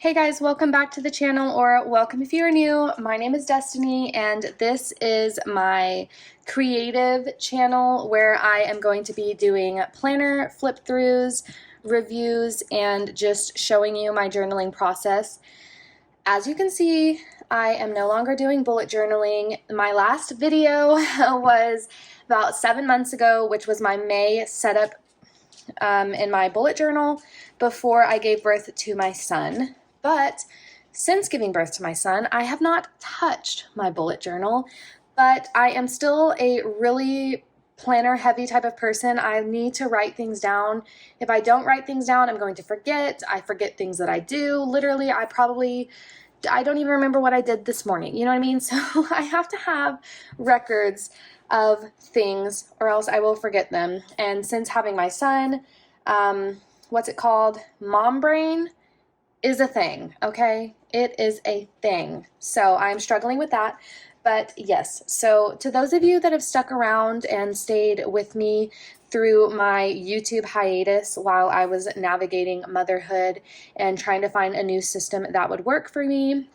Hey guys, welcome back to the channel, or welcome if you're new. My name is Destiny and this is my creative channel where I am going to be doing planner flip throughs, reviews, and just showing you my journaling process. As you can see, I am no longer doing bullet journaling. My last video was about 7 months ago, which was my May setup in my bullet journal before I gave birth to my son. But since giving birth to my son, I have not touched my bullet journal, but I am still a really planner heavy type of person. I need to write things down. If I don't write things down, I'm going to forget. I forget things that I do. Literally, I don't even remember what I did this morning. You know what I mean? So I have to have records of things or else I will forget them. And since having my son, what's it called? Mom brain is a thing, okay? It is a thing. So I'm struggling with that. But yes, so to those of you that have stuck around and stayed with me through my YouTube hiatus while I was navigating motherhood and trying to find a new system that would work for me,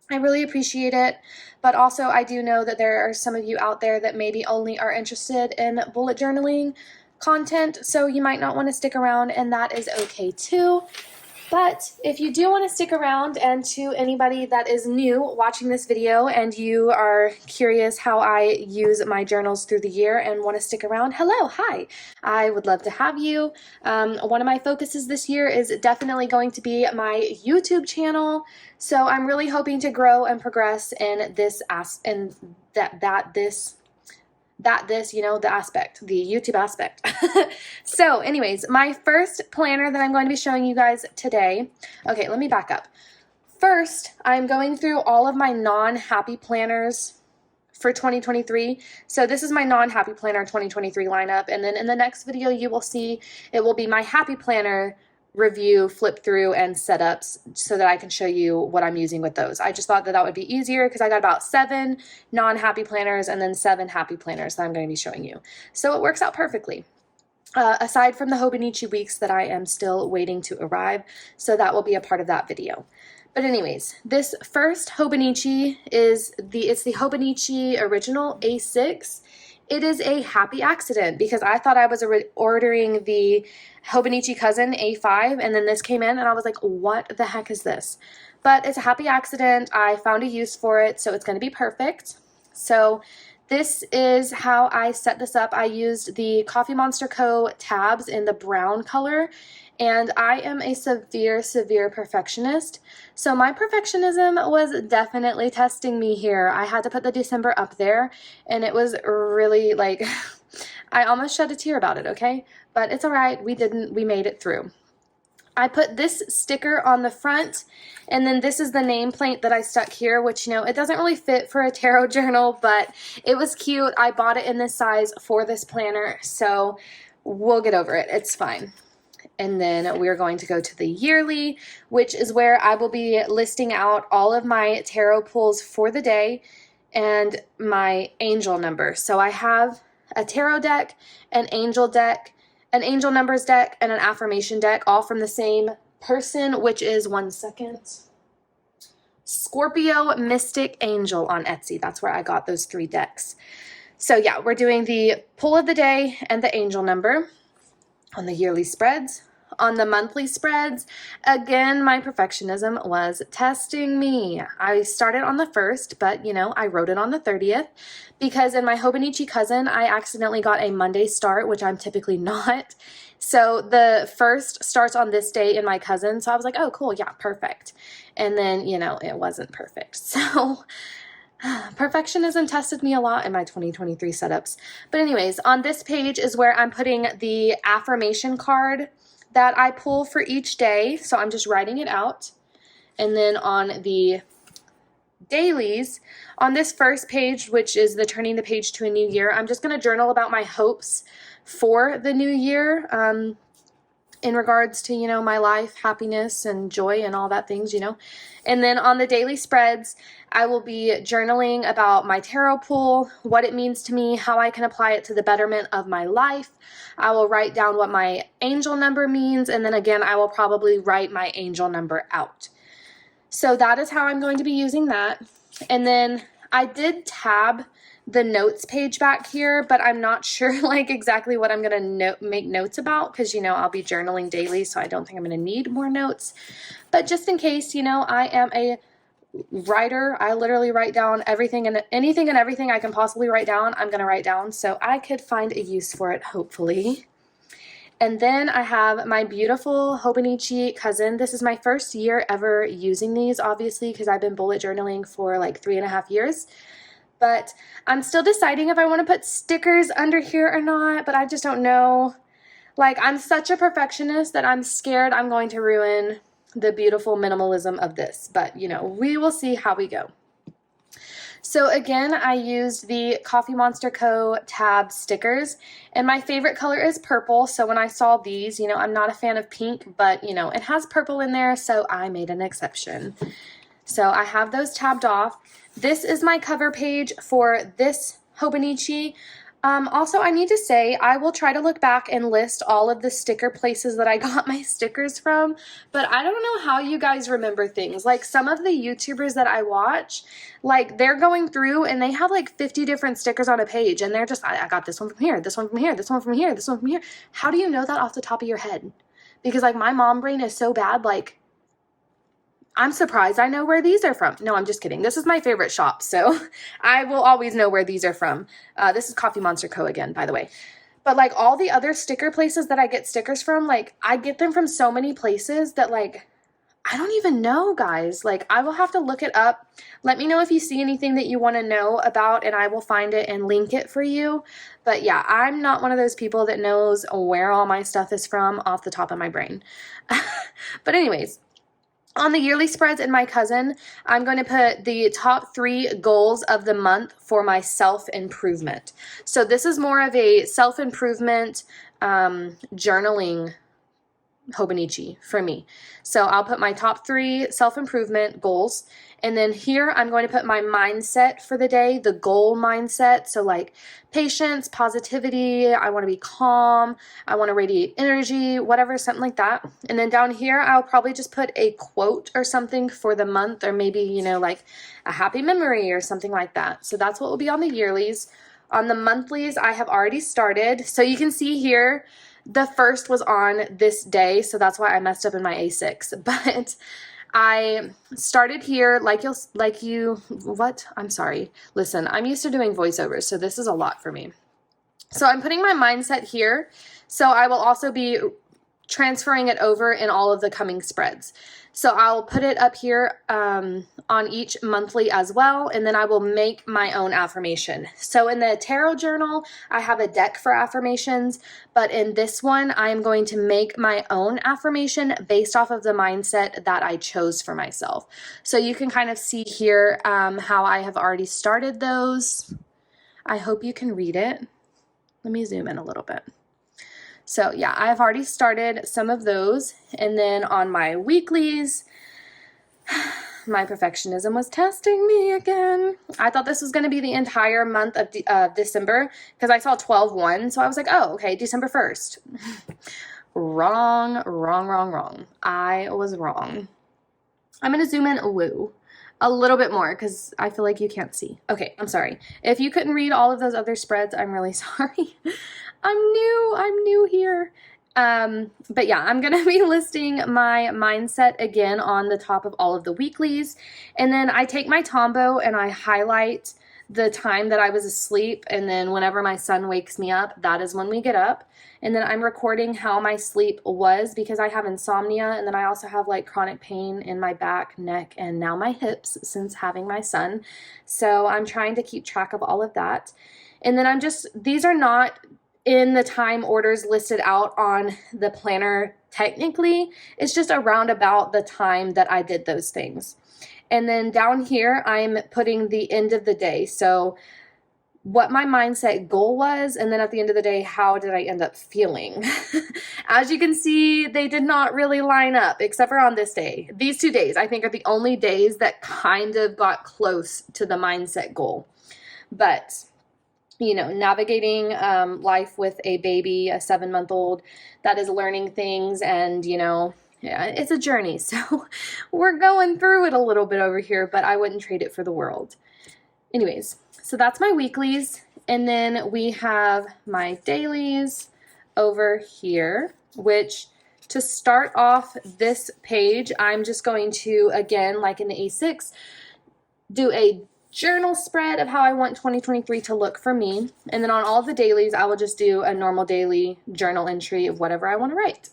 I really appreciate it. But also I do know that there are some of you out there that maybe only are interested in bullet journaling content, so you might not want to stick around, and that is okay too. But if you do want to stick around, and to anybody that is new watching this video and you are curious how I use my journals through the year and want to stick around, hello, hi, I would love to have you. One of my focuses this year is definitely going to be my YouTube channel. So I'm really hoping to grow and progress in this the YouTube aspect. So anyways, my first planner that I'm going to be showing you guys today, okay, let me back up. First, I'm going through all of my non-happy planners for 2023. So this is my non-happy planner 2023 lineup. And then in the next video, you will see it will be my happy planner review, flip through, and setups so that I can show you what I'm using with those. I just thought that that would be easier because I got about 7 non-happy planners and then 7 happy planners that I'm going to be showing you. So it works out perfectly. Aside from the Hobonichi weeks that I am still waiting to arrive, so that will be a part of that video. But anyways, this first Hobonichi is the Hobonichi original A6. It is a happy accident because I thought I was ordering the Hobonichi cousin A5, and then this came in and I was like, what the heck is this? But it's a happy accident. I found a use for it, so it's going to be perfect. So this is how I set this up. I used the Coffee Monster Co. tabs in the brown color, and I am a severe perfectionist. So my perfectionism was definitely testing me here. I had to put the December up there, and it was really like, I almost shed a tear about it, okay? But it's all right. We made it through. I put this sticker on the front, and then this is the nameplate that I stuck here, which, you know, it doesn't really fit for a tarot journal, but it was cute. I bought it in this size for this planner, so we'll get over it. It's fine. And then we're going to go to the yearly, which is where I will be listing out all of my tarot pulls for the day and my angel number. So I have a tarot deck, an angel numbers deck, and an affirmation deck, all from the same person, which is, one second, Scorpio Mystic Angel on Etsy. That's where I got those 3 decks. So yeah, we're doing the pull of the day and the angel number on the yearly spreads. On the monthly spreads, again, my perfectionism was testing me. I started on the 1st, but, you know, I wrote it on the 30th because in my Hobonichi cousin, I accidentally got a Monday start, which I'm typically not. So the 1st starts on this day in my cousin. So I was like, oh, cool. Yeah, perfect. And then, you know, it wasn't perfect. So perfectionism tested me a lot in my 2023 setups. But anyways, on this page is where I'm putting the affirmation card that I pull for each day. So I'm just writing it out. And then on the dailies, on this first page, which is the turning the page to a new year, I'm just going to journal about my hopes for the new year in regards to, you know, my life, happiness, and joy, and all that things, you know. And then on the daily spreads, I will be journaling about my tarot pool, what it means to me, how I can apply it to the betterment of my life. I will write down what my angel number means, and then again, I will probably write my angel number out. So that is how I'm going to be using that. And then I did tab the notes page back here, but I'm not sure like exactly what I'm going to make notes about, because, you know, I'll be journaling daily, so I don't think I'm going to need more notes. But just in case, you know, I am a writer. I literally write down everything and anything and everything I can possibly write down, I'm going to write down, so I could find a use for it, hopefully. And then I have my beautiful Hobonichi cousin. This is my first year ever using these, obviously, because I've been bullet journaling for like 3.5 years. But I'm still deciding if I want to put stickers under here or not, but I just don't know. Like, I'm such a perfectionist that I'm scared I'm going to ruin the beautiful minimalism of this. But, you know, we will see how we go. So again, I used the Coffee Monster Co. tab stickers, and my favorite color is purple. So when I saw these, you know, I'm not a fan of pink, but, you know, it has purple in there, so I made an exception. So I have those tabbed off. This is my cover page for this Hobonichi. Also, I need to say, I will try to look back and list all of the sticker places that I got my stickers from, but I don't know how you guys remember things. Like, some of the YouTubers that I watch, like, they're going through and they have like 50 different stickers on a page, and they're just, I got this one from here, this one from here, this one from here, this one from here. How do you know that off the top of your head? Because, like, my mom brain is so bad, like, I'm surprised I know where these are from. No, I'm just kidding. This is my favorite shop, so I will always know where these are from. This is Coffee Monster Co. again, by the way. But, like, all the other sticker places that I get stickers from, like, I get them from so many places that, like, I don't even know, guys. Like, I will have to look it up. Let me know if you see anything that you want to know about, and I will find it and link it for you. But, yeah, I'm not one of those people that knows where all my stuff is from off the top of my brain. But anyways, on the yearly spreads in my cousin, I'm going to put the top 3 goals of the month for my self-improvement. So this is more of a self-improvement journaling Hobonichi for me. So I'll put my top 3 self-improvement goals, and then here I'm going to put my mindset for the day, the goal mindset. So like patience, positivity, I want to be calm, I want to radiate energy, whatever, something like that. And then down here I'll probably just put a quote or something for the month, or maybe, you know, like a happy memory or something like that. So that's what will be on the yearlies. On the monthlies, I have already started. So you can see here, the first was on this day, so that's why I messed up in my A6. But I started here, I'm sorry. Listen, I'm used to doing voiceovers, so this is a lot for me. So I'm putting my mindset here, so I will also be transferring it over in all of the coming spreads. So I'll put it up here on each monthly as well, and then I will make my own affirmation. So in the tarot journal, I have a deck for affirmations, but in this one, I'm going to make my own affirmation based off of the mindset that I chose for myself. So you can kind of see here how I have already started those. I hope you can read it. Let me zoom in a little bit. So yeah, I've already started some of those. And then on my weeklies, my perfectionism was testing me again. I thought this was going to be the entire month of December, because I saw 12/1. So I was like, oh, okay, December 1st. Wrong. I was wrong. I'm going to zoom in a little bit more, because I feel like you can't see. Okay, I'm sorry. If you couldn't read all of those other spreads, I'm really sorry. I'm new here. But yeah, I'm going to be listing my mindset again on the top of all of the weeklies. And then I take my Tombow and I highlight the time that I was asleep. And then whenever my son wakes me up, that is when we get up. And then I'm recording how my sleep was, because I have insomnia. And then I also have like chronic pain in my back, neck, and now my hips since having my son. So I'm trying to keep track of all of that. And then these are not in the time orders listed out on the planner technically. It's just around about the time that I did those things. And then down here, I'm putting the end of the day. So what my mindset goal was, and then at the end of the day, how did I end up feeling? As you can see, they did not really line up, except for on this day. These 2 days, I think, are the only days that kind of got close to the mindset goal. But you know, navigating life with a baby, a 7-month-old that is learning things, and, you know, yeah, it's a journey. So we're going through it a little bit over here, but I wouldn't trade it for the world. Anyways, so that's my weeklies. And then we have my dailies over here, which to start off this page, I'm just going to, again, like in the A6, do a journal spread of how I want 2023 to look for me. And then on all the dailies, I will just do a normal daily journal entry of whatever I want to write.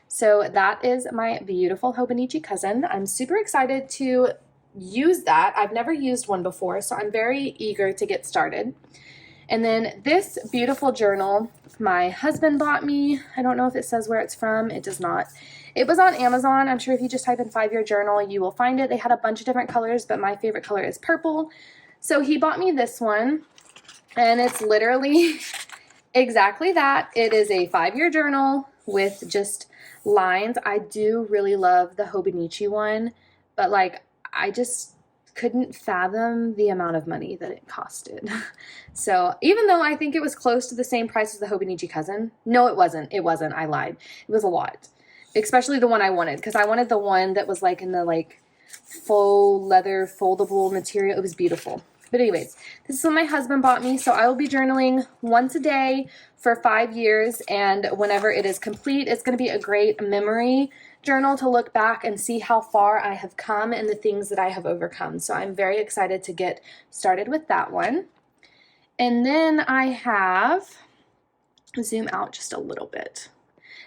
So that is my beautiful Hobonichi cousin. I'm super excited to use that. I've never used one before, so I'm very eager to get started. And then this beautiful journal, my husband bought me. I don't know if it says where it's from. It does not. It was on Amazon. I'm sure if you just type in 5-year journal, you will find it. They had a bunch of different colors, but my favorite color is purple. So he bought me this one, and it's literally exactly that. It is a 5-year journal with just lines. I do really love the Hobonichi one, but like I just couldn't fathom the amount of money that it costed. So even though I think it was close to the same price as the Hobonichi cousin, no, it wasn't. It wasn't. I lied. It was a lot, especially the one I wanted, because I wanted the one that was like in the like faux leather foldable material. It was beautiful. But anyways, this is what my husband bought me. So I will be journaling once a day for 5 years. And whenever it is complete, it's going to be a great memory journal to look back and see how far I have come and the things that I have overcome. So I'm very excited to get started with that one. And then I have, zoom out just a little bit.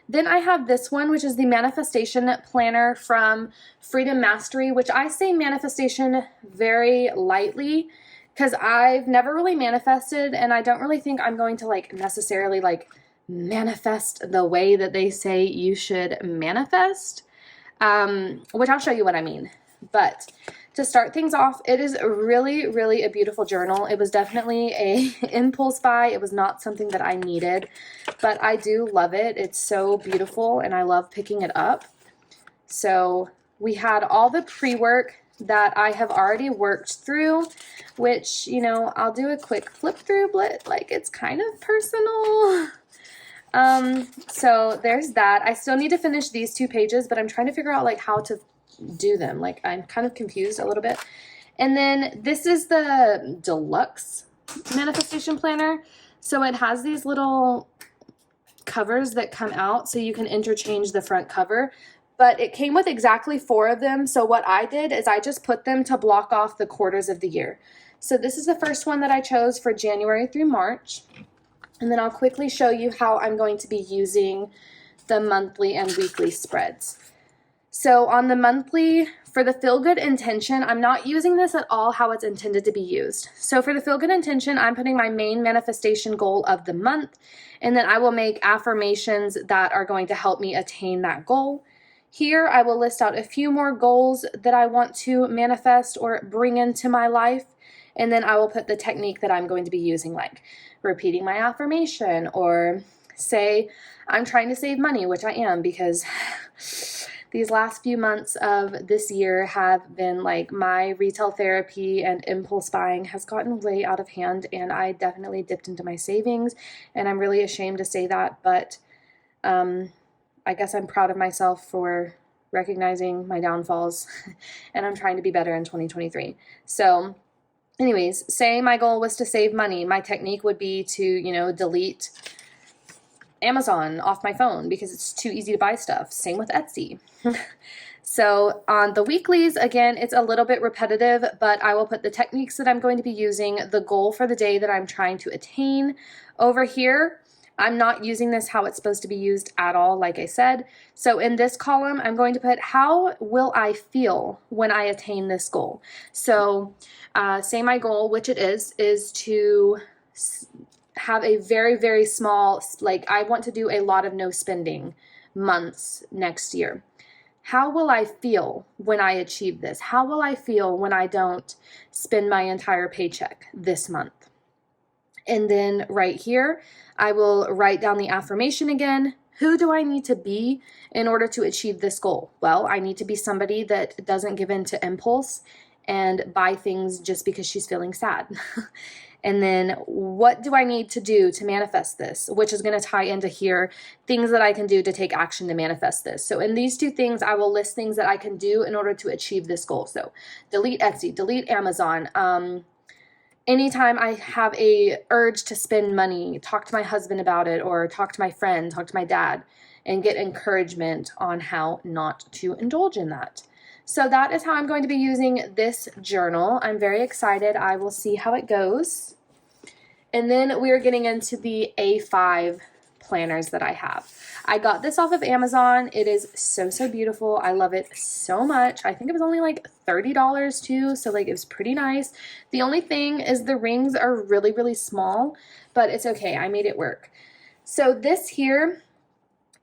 Then I have this one, which is the Manifestation Planner from Freedom Mastery, which I say manifestation very lightly because I've never really manifested, and I don't really think I'm going to like necessarily like manifest the way that they say you should manifest, which I'll show you what I mean. But to start things off, it is really, really a beautiful journal. It was definitely a impulse buy. It was not something that I needed, but I do love it. It's so beautiful, and I love picking it up. So we had all the pre-work that I have already worked through, which, you know, I'll do a quick flip through, but like it's kind of personal. So there's that. I still need to finish these 2 pages, but I'm trying to figure out like how to do them. Like I'm kind of confused a little bit. And then this is the deluxe manifestation planner. So it has these little covers that come out so you can interchange the front cover, but it came with exactly 4 of them. So what I did is I just put them to block off the quarters of the year. So this is the first one that I chose for January through March. And then I'll quickly show you how I'm going to be using the monthly and weekly spreads. So on the monthly, for the Feel Good Intention, I'm not using this at all how it's intended to be used. So for the Feel Good Intention, I'm putting my main manifestation goal of the month, and then I will make affirmations that are going to help me attain that goal. Here, I will list out a few more goals that I want to manifest or bring into my life, and then I will put the technique that I'm going to be using, like repeating my affirmation, or say I'm trying to save money, which I am, because these last few months of this year have been like my retail therapy and impulse buying has gotten way out of hand, and I definitely dipped into my savings, and I'm really ashamed to say that, but I guess I'm proud of myself for recognizing my downfalls, and I'm trying to be better in 2023. So anyways, say my goal was to save money. My technique would be to, you know, delete Amazon off my phone because it's too easy to buy stuff. Same with Etsy. So on the weeklies, again, it's a little bit repetitive, but I will put the techniques that I'm going to be using, the goal for the day that I'm trying to attain over here. I'm not using this how it's supposed to be used at all, like I said. So in this column, I'm going to put how will I feel when I attain this goal. So say my goal, which it is to have a very, very small, like I want to do a lot of no spending months next year. How will I feel when I achieve this? How will I feel when I don't spend my entire paycheck this month? And then right here, I will write down the affirmation again. Who do I need to be in order to achieve this goal? Well, I need to be somebody that doesn't give in to impulse and buy things just because she's feeling sad. And then what do I need to do to manifest this, which is going to tie into here, things that I can do to take action to manifest this. So in these two things, I will list things that I can do in order to achieve this goal. So delete Etsy, delete Amazon. Anytime I have a urge to spend money, talk to my husband about it, or talk to my friend, talk to my dad, and get encouragement on how not to indulge in that. So that is how I'm going to be using this journal. I'm very excited. I will see how it goes. And then we're getting into the A5 planners that I have. I got this off of Amazon. It is so, so beautiful. I love it so much. I think it was only like $30 too, so like it was pretty nice. The only thing is the rings are really, really small, but it's okay. I made it work. So this here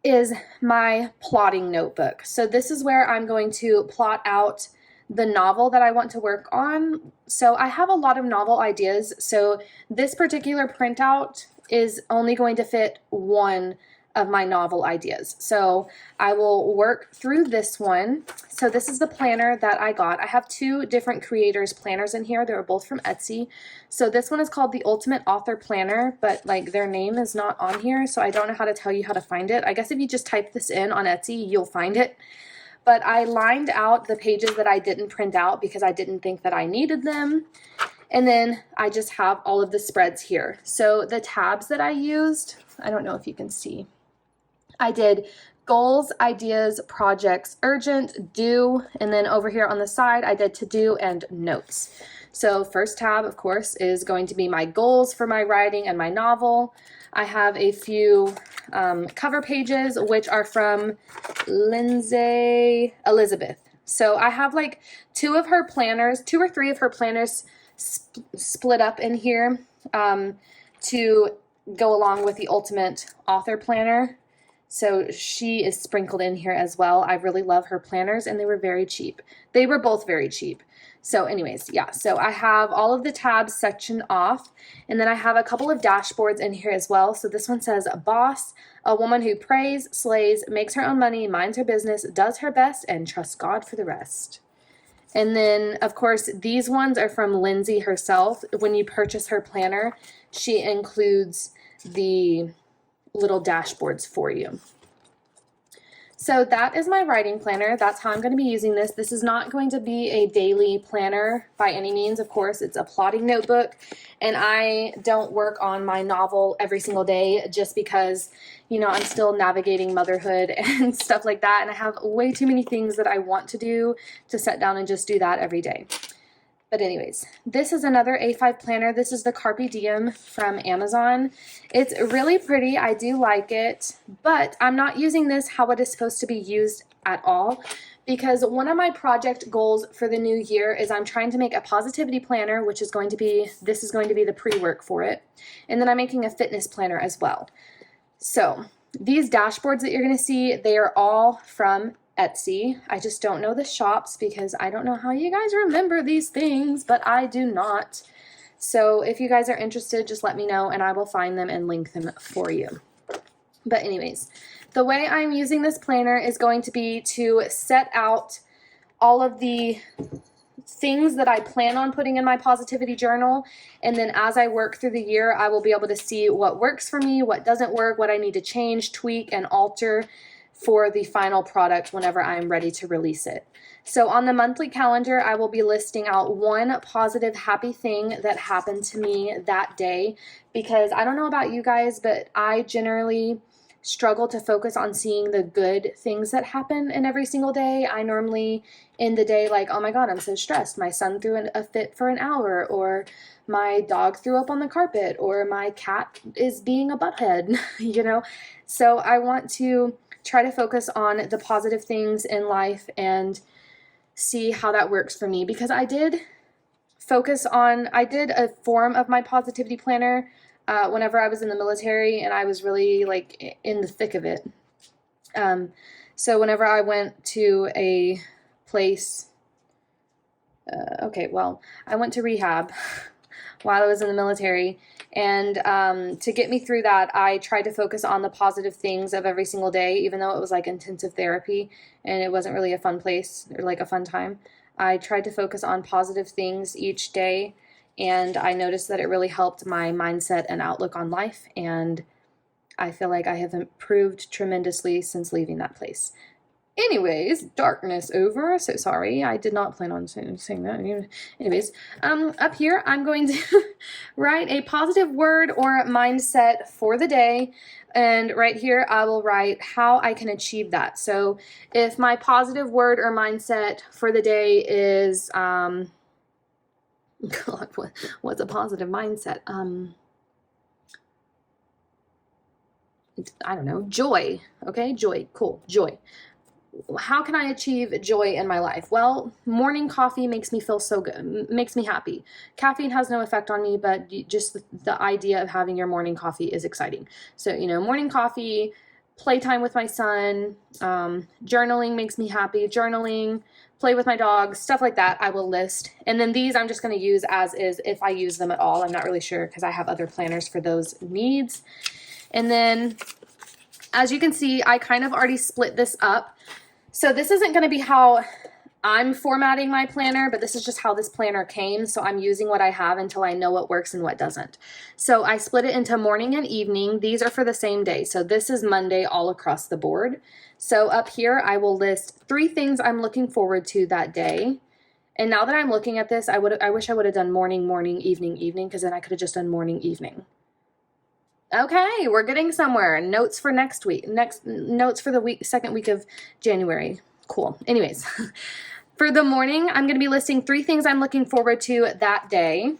is my plotting notebook. So this is where I'm going to plot out the novel that I want to work on. So I have a lot of novel ideas. So this particular printout is only going to fit one of my novel ideas. So I will work through this one. So this is the planner that I got. I have two different creators planners in here. They're both from Etsy. So this one is called the Ultimate Author Planner, but like their name is not on here, so I don't know how to tell you how to find it. I guess if you just type this in on Etsy, you'll find it. But I lined out the pages that I didn't print out because I didn't think that I needed them. And then I just have all of the spreads here. So the tabs that I used, I don't know if you can see. I did goals, ideas, projects, urgent, due, and then over here on the side, I did to do and notes. So first tab, of course, is going to be my goals for my writing and my novel. I have a few cover pages, which are from Lindsay Elizabeth. So I have like two or three of her planners split up in here to go along with the Ultimate Author Planner. So she is sprinkled in here as well. I really love her planners, and they were very cheap. They were both very cheap. So anyways, yeah, so I have all of the tabs sectioned off, and then I have a couple of dashboards in here as well. So this one says, Boss, a woman who prays, slays, makes her own money, minds her business, does her best, and trusts God for the rest. And then, of course, these ones are from Lindsay herself. When you purchase her planner, she includes the little dashboards for you. So that is my writing planner. That's how I'm going to be using this. This is not going to be a daily planner by any means. Of course, it's a plotting notebook, and I don't work on my novel every single day just because, you know, I'm still navigating motherhood and stuff like that, and I have way too many things that I want to do to sit down and just do that every day. But anyways, this is another A5 planner. This is the Carpe Diem from Amazon. It's really pretty. I do like it, but I'm not using this how it is supposed to be used at all, because one of my project goals for the new year is I'm trying to make a positivity planner, which is going to be, this is going to be the pre-work for it. And then I'm making a fitness planner as well. So these dashboards that you're going to see, they are all from Etsy. I just don't know the shops because I don't know how you guys remember these things, but I do not. So if you guys are interested, just let me know and I will find them and link them for you. But anyways, the way I'm using this planner is going to be to set out all of the things that I plan on putting in my positivity journal, and then as I work through the year, I will be able to see what works for me, what doesn't work, what I need to change, tweak, and alter for the final product whenever I'm ready to release it. So on the monthly calendar, I will be listing out one positive, happy thing that happened to me that day, because I don't know about you guys, but I generally struggle to focus on seeing the good things that happen in every single day. I normally end the day like, oh my God, I'm so stressed. My son threw a fit for an hour, or my dog threw up on the carpet, or my cat is being a butthead, you know? So I want to try to focus on the positive things in life and see how that works for me, because I did a form of my positivity planner whenever I was in the military, and I was really like in the thick of it. So whenever I went to a place, I went to rehab while I was in the military, and to get me through that, I tried to focus on the positive things of every single day, even though it was like intensive therapy and it wasn't really a fun place or like a fun time. I tried to focus on positive things each day, and I noticed that it really helped my mindset and outlook on life, and I feel like I have improved tremendously since leaving that place. Anyways, darkness over. So sorry, I did not plan on saying that. Anyways, up here, I'm going to write a positive word or mindset for the day. And right here, I will write how I can achieve that. So if my positive word or mindset for the day is, God, what's a positive mindset? I don't know, joy. Okay, joy, cool, joy. How can I achieve joy in my life? Well, morning coffee makes me feel so good, makes me happy. Caffeine has no effect on me, but just the idea of having your morning coffee is exciting. So, you know, morning coffee, playtime with my son, journaling makes me happy. Journaling, play with my dog, stuff like that, I will list. And then these I'm just going to use as is if I use them at all. I'm not really sure because I have other planners for those needs. And then, as you can see, I kind of already split this up. So this isn't going to be how I'm formatting my planner, but this is just how this planner came. So I'm using what I have until I know what works and what doesn't. So I split it into morning and evening. These are for the same day. So this is Monday all across the board. So up here, I will list 3 things I'm looking forward to that day. And now that I'm looking at this, I wish I would have done morning, morning, evening, evening, because then I could have just done morning, evening. Okay, we're getting somewhere. Notes for next week. Notes for the second week of January. Cool. Anyways, for the morning, I'm going to be listing 3 things I'm looking forward to that day.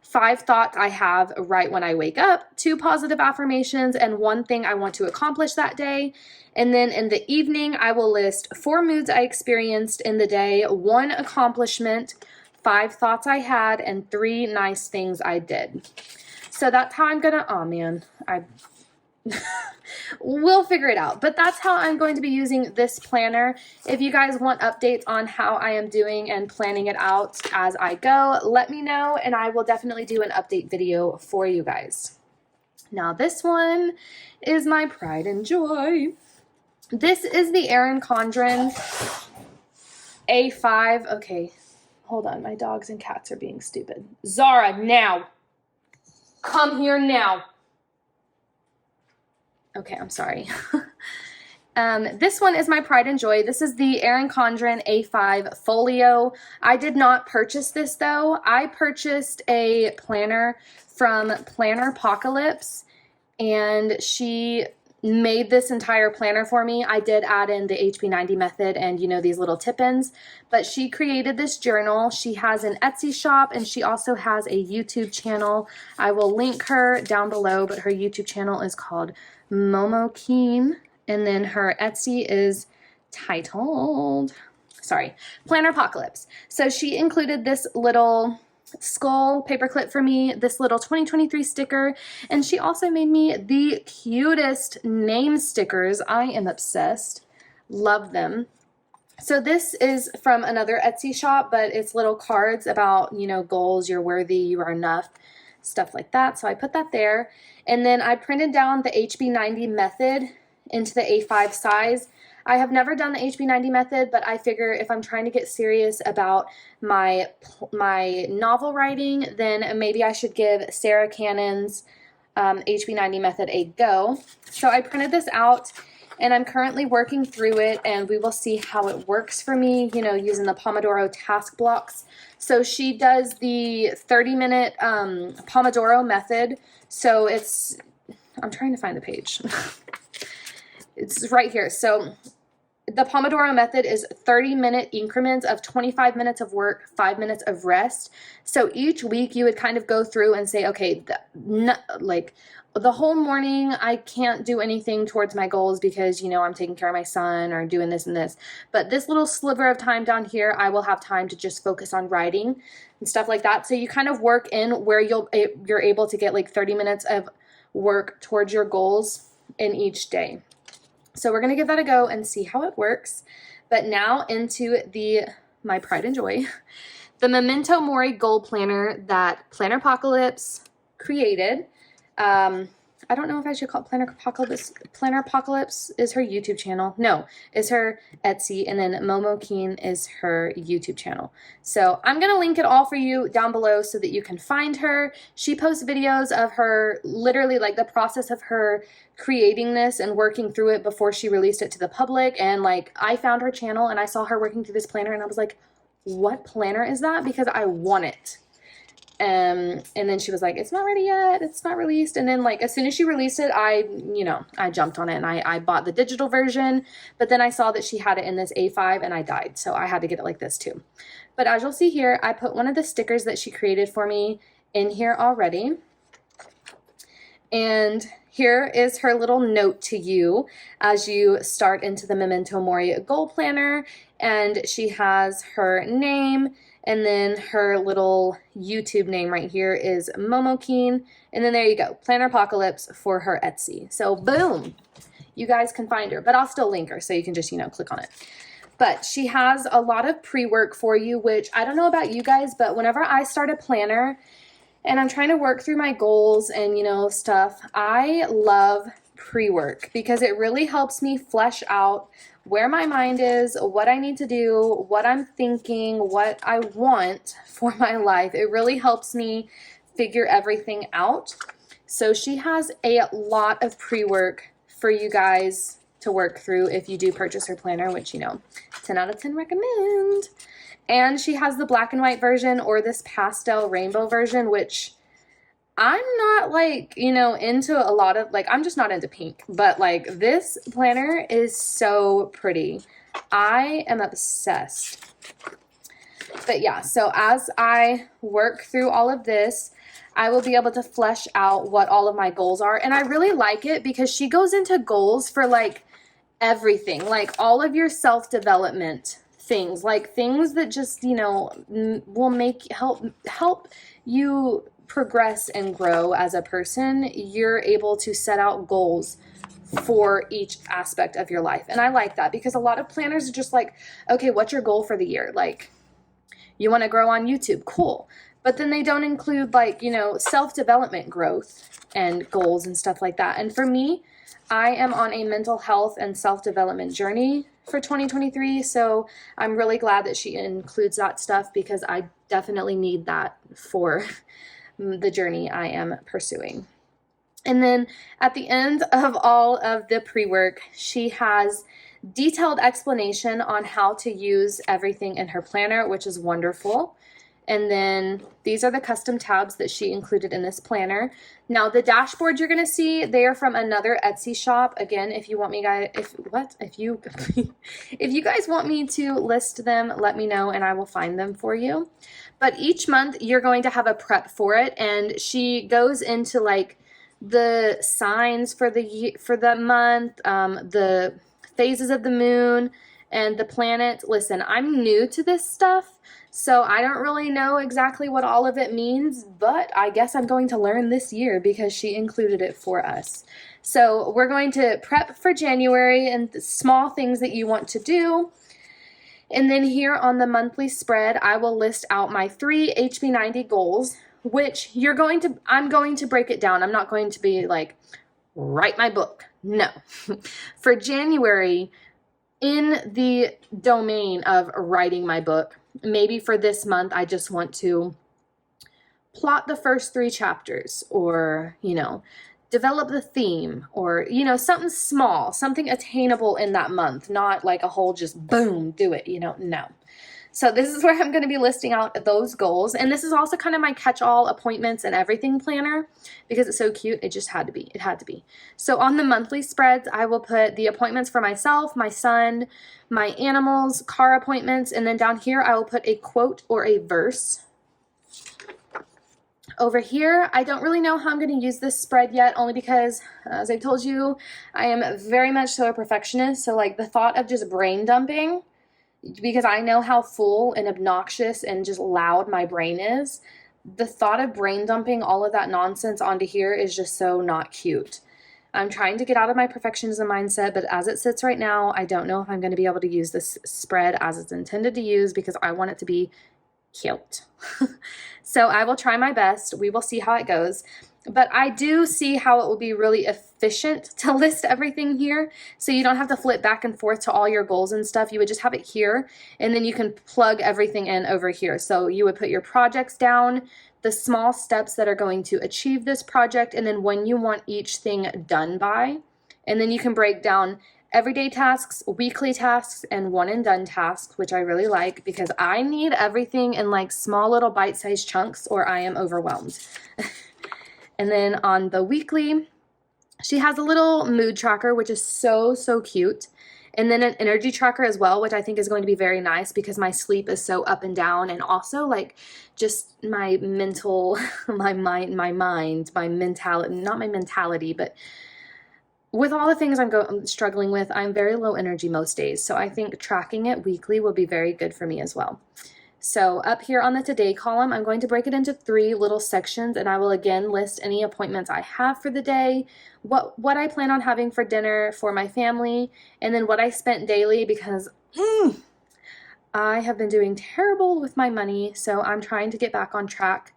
5 thoughts I have right when I wake up, 2 positive affirmations, and 1 thing I want to accomplish that day. And then in the evening, I will list 4 moods I experienced in the day, 1 accomplishment, 5 thoughts I had, and 3 nice things I did. So that's how I'm gonna, oh man, we'll figure it out. But that's how I'm going to be using this planner. If you guys want updates on how I am doing and planning it out as I go, let me know, and I will definitely do an update video for you guys. Now this one is my pride and joy. This is the Erin Condren A5. Okay, hold on, my dogs and cats are being stupid. Zara, now. Come here now. Okay, I'm sorry. This one is my pride and joy. This is the Erin Condren A5 Folio. I did not purchase this though. I purchased a planner from Planner Apocalypse, and she made this entire planner for me. I did add in the HB90 method and, you know, these little tip-ins, but she created this journal. She has an Etsy shop, and she also has a YouTube channel. I will link her down below, but her YouTube channel is called Momokeen, and then her Etsy is titled, Planner Apocalypse. So she included this little skull paperclip for me, this little 2023 sticker, and she also made me the cutest name stickers. I am obsessed. Love them. So this is from another Etsy shop, but it's little cards about, you know, goals, you're worthy, you are enough, stuff like that. So I put that there, and then I printed down the HB90 method into the A5 size. I have never done the HB90 method, but I figure if I'm trying to get serious about my novel writing, then maybe I should give Sarah Cannon's HB90 method a go. So I printed this out, and I'm currently working through it, and we will see how it works for me, you know, using the Pomodoro task blocks. So she does the 30-minute Pomodoro method. So it's, I'm trying to find the page. It's right here. So the Pomodoro method is 30-minute increments of 25 minutes of work, 5 minutes of rest. So each week you would kind of go through and say, okay, the whole morning I can't do anything towards my goals because, you know, I'm taking care of my son or doing this and this. But this little sliver of time down here, I will have time to just focus on writing and stuff like that. So you kind of work in where you're able to get like 30 minutes of work towards your goals in each day. So we're going to give that a go and see how it works. But now into my pride and joy, the Memento Mori goal planner that Planner Apocalypse created. I I don't know if I should call it Planner Apocalypse. Planner Apocalypse is her YouTube channel. No, is her Etsy, and then Momokeen is her YouTube channel. So I'm going to link it all for you down below so that you can find her. She posts videos of her, literally like the process of her creating this and working through it before she released it to the public. And like, I found her channel and I saw her working through this planner and I was like, what planner is that? Because I want it. And then she was like, it's not ready yet. It's not released. And then like, as soon as she released it, I jumped on it and I bought the digital version, but then I saw that she had it in this A5 and I died. So I had to get it like this too. But as you'll see here, I put one of the stickers that she created for me in here already. And here is her little note to you as you start into the Memento Mori goal planner. And she has her name, and then her little YouTube name right here is Momokeen. And then there you go, Planner Apocalypse for her Etsy. So boom, you guys can find her, but I'll still link her so you can just, click on it. But she has a lot of pre-work for you, which I don't know about you guys, but whenever I start a planner and I'm trying to work through my goals and, stuff, I love pre-work because it really helps me flesh out where my mind is, what I need to do, what I'm thinking, what I want for my life. It really helps me figure everything out. So she has a lot of pre-work for you guys to work through if you do purchase her planner, which, 10 out of 10 recommend. And she has the black and white version or this pastel rainbow version, which I'm not into a lot of, I'm just not into pink, but this planner is so pretty. I am obsessed. But yeah, so as I work through all of this, I will be able to flesh out what all of my goals are. And I really like it because she goes into goals for everything, all of your self-development things, things that just, will help you progress and grow as a person. You're able to set out goals for each aspect of your life. And I like that because a lot of planners are just okay, what's your goal for the year? You want to grow on YouTube, cool. But then they don't include self-development growth and goals and stuff like that. And for me, I am on a mental health and self-development journey for 2023. So I'm really glad that she includes that stuff because I definitely need that for the journey I am pursuing. And then at the end of all of the pre-work, she has detailed explanation on how to use everything in her planner, which is wonderful. And then these are the custom tabs that she included in this planner. Now the dashboards you're going to see, they are from another Etsy shop. Again, if you want me guys, if you guys want me to list them, let me know and I will find them for you. But each month you're going to have a prep for it, and she goes into the signs for the month, the phases of the moon, and the planet. Listen, I'm new to this stuff, so I don't really know exactly what all of it means, but I guess I'm going to learn this year because she included it for us. So we're going to prep for January and the small things that you want to do. And then here on the monthly spread, I will list out my 3 HB90 goals, which I'm going to break it down. I'm not going to be write my book. No. For January, in the domain of writing my book, maybe for this month, I just want to plot the first 3 chapters or, develop the theme or, something small, something attainable in that month, not a whole just boom, do it, no. So this is where I'm going to be listing out those goals. And this is also kind of my catch-all appointments and everything planner because it's so cute. It just had to be. It had to be. So on the monthly spreads, I will put the appointments for myself, my son, my animals, car appointments, and then down here I will put a quote or a verse. Over here, I don't really know how I'm going to use this spread yet, only because, as I told you, I am very much so a perfectionist. So the thought of just brain dumping, because I know how full and obnoxious and just loud my brain is, the thought of brain dumping all of that nonsense onto here is just so not cute. I'm trying to get out of my perfectionism mindset, but as it sits right now, I don't know if I'm going to be able to use this spread as it's intended to use because I want it to be cute. So I will try my best. We will see how it goes. But I do see how it will be really efficient to list everything here. So you don't have to flip back and forth to all your goals and stuff. You would just have it here, and then you can plug everything in over here. So you would put your projects down, the small steps that are going to achieve this project, and then when you want each thing done by. And then you can break down everyday tasks, weekly tasks, and one and done tasks, which I really like because I need everything in like small little bite-sized chunks or I am overwhelmed. And then on the weekly, she has a little mood tracker, which is so, so cute. And then an energy tracker as well, which I think is going to be very nice because my sleep is so up and down. And also like just my mental, my mentality, not my mentality, but with all the things I'm struggling with, I'm very low energy most days. So I think tracking it weekly will be very good for me as well. So up here on the today column, I'm going to break it into 3 little sections, and I will again list any appointments I have for the day, what I plan on having for dinner for my family, and then what I spent daily because I have been doing terrible with my money, so I'm trying to get back on track.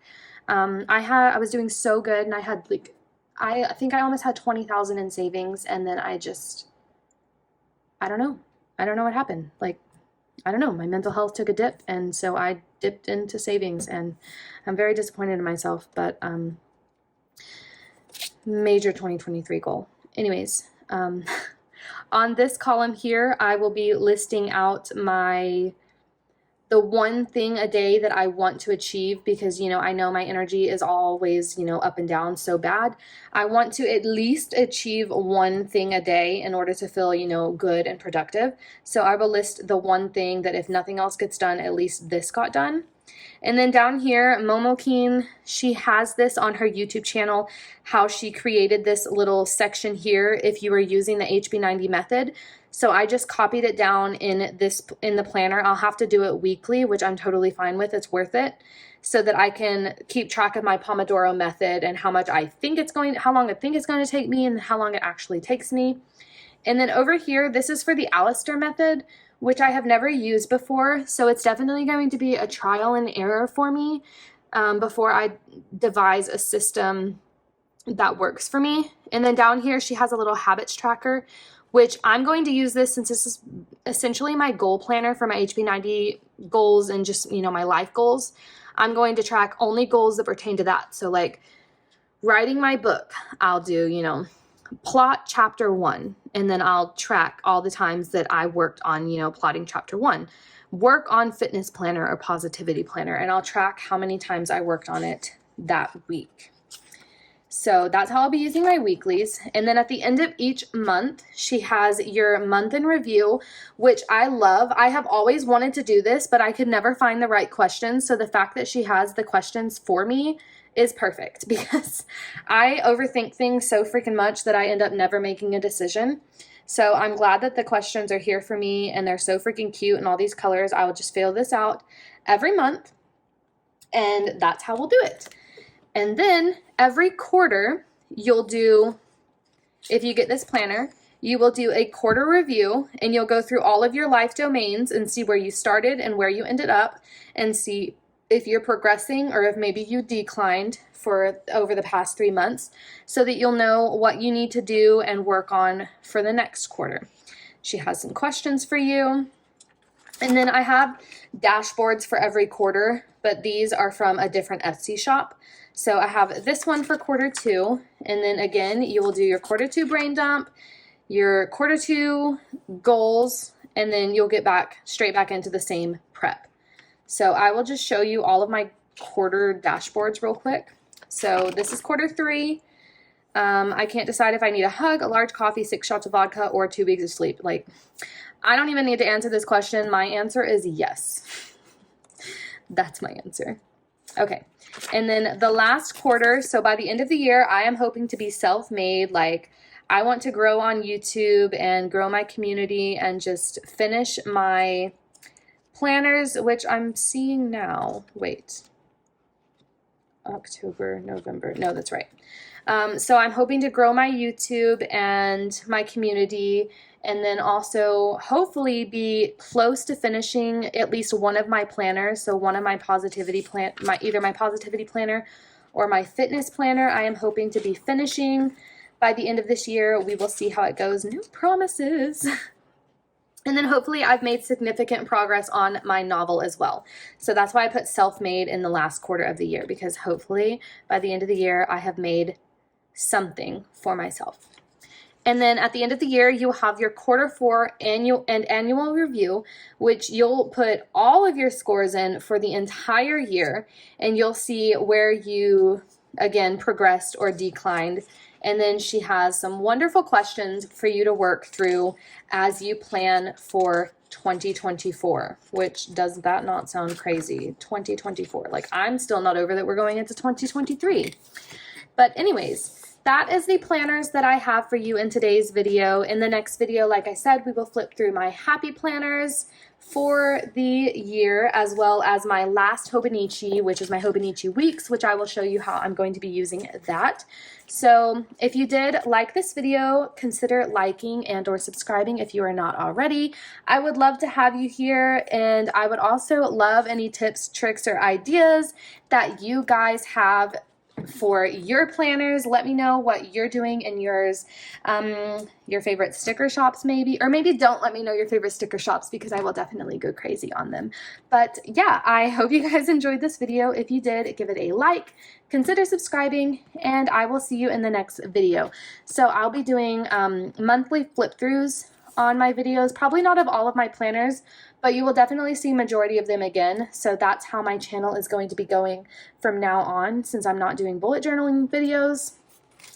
I was doing so good, and I had like, I think I almost had 20,000 in savings, and then I don't know. I don't know what happened. Like, I don't know, my mental health took a dip, and so I dipped into savings, and I'm very disappointed in myself, but major 2023 goal. Anyways, on this column here, I will be listing out the one thing a day that I want to achieve because, you know, I know my energy is always, you know, up and down so bad. I want to at least achieve one thing a day in order to feel, you know, good and productive. So I will list the one thing that if nothing else gets done, at least this got done. And then down here, Momokeen, she has this on her YouTube channel, how she created this little section here if you were using the HB90 method. So I just copied it down in the planner. I'll have to do it weekly, which I'm totally fine with. It's worth it, so that I can keep track of my Pomodoro method and how long I think it's going to take me and how long it actually takes me. And then over here, this is for the Alistair method, which I have never used before. So it's definitely going to be a trial and error for me before I devise a system that works for me. And then down here, she has a little habits tracker, which I'm going to use this since this is essentially my goal planner for my HB90 goals and just, you know, my life goals. I'm going to track only goals that pertain to that. So like writing my book, I'll do, you know, plot chapter 1, and then I'll track all the times that I worked on, you know, plotting chapter 1. Work on fitness planner or positivity planner, and I'll track how many times I worked on it that week. So that's how I'll be using my weeklies. And then at the end of each month, she has your month in review, which I love. I have always wanted to do this, but I could never find the right questions. So the fact that she has the questions for me is perfect because I overthink things so freaking much that I end up never making a decision. So I'm glad that the questions are here for me and they're so freaking cute and all these colors. I will just fill this out every month, and that's how we'll do it. And then every quarter, you'll do, if you get this planner, you will do a quarter review, and you'll go through all of your life domains and see where you started and where you ended up, and see if you're progressing or if maybe you declined for over the past 3 months, so that you'll know what you need to do and work on for the next quarter. She has some questions for you. And then I have dashboards for every quarter, but these are from a different Etsy shop. So I have this one for quarter 2, and then again, you will do your quarter 2 brain dump, your quarter 2 goals, and then you'll get straight back into the same prep. So I will just show you all of my quarter dashboards real quick. So this is quarter 3. I can't decide if I need a hug, a large coffee, 6 shots of vodka, or 2 weeks of sleep. Like, I don't even need to answer this question. My answer is yes. That's my answer. Okay, and then the last quarter, so by the end of the year, I am hoping to be self-made. Like, I want to grow on YouTube and grow my community and just finish my planners, which I'm seeing now. Wait, October, November. No, that's right. So I'm hoping to grow my YouTube and my community, and then also hopefully be close to finishing at least one of my planners. So one of my positivity either my positivity planner or my fitness planner I am hoping to be finishing by the end of this year. We will see how it goes. No promises. And then hopefully I've made significant progress on my novel as well. So that's why I put self-made in the last quarter of the year, because hopefully by the end of the year I have made something for myself. And then at the end of the year, you'll have your Q4 annual review, which you'll put all of your scores in for the entire year, and you'll see where you, again, progressed or declined. And then she has some wonderful questions for you to work through as you plan for 2024, which does that not sound crazy? 2024. Like, I'm still not over that we're going into 2023. But anyways, that is the planners that I have for you in today's video. In the next video, like I said, we will flip through my happy planners for the year, as well as my last Hobonichi, which is my Hobonichi weeks, which I will show you how I'm going to be using that. So if you did like this video, consider liking and or subscribing if you are not already. I would love to have you here, and I would also love any tips, tricks, or ideas that you guys have for your planners. Let me know what you're doing in yours, your favorite sticker shops maybe, or maybe don't let me know your favorite sticker shops, because I will definitely go crazy on them. But yeah, I hope you guys enjoyed this video. If you did, give it a like, consider subscribing, and I will see you in the next video. So I'll be doing monthly flip throughs on my videos, probably not of all of my planners, but you will definitely see majority of them again. So that's how my channel is going to be going from now on, since I'm not doing bullet journaling videos.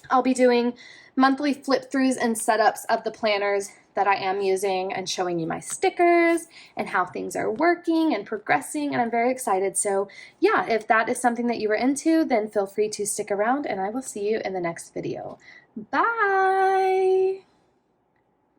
I'll be doing monthly flip throughs and setups of the planners that I am using, and showing you my stickers and how things are working and progressing, and I'm very excited. So yeah, if that is something that you are into, then feel free to stick around, and I will see you in the next video. Bye!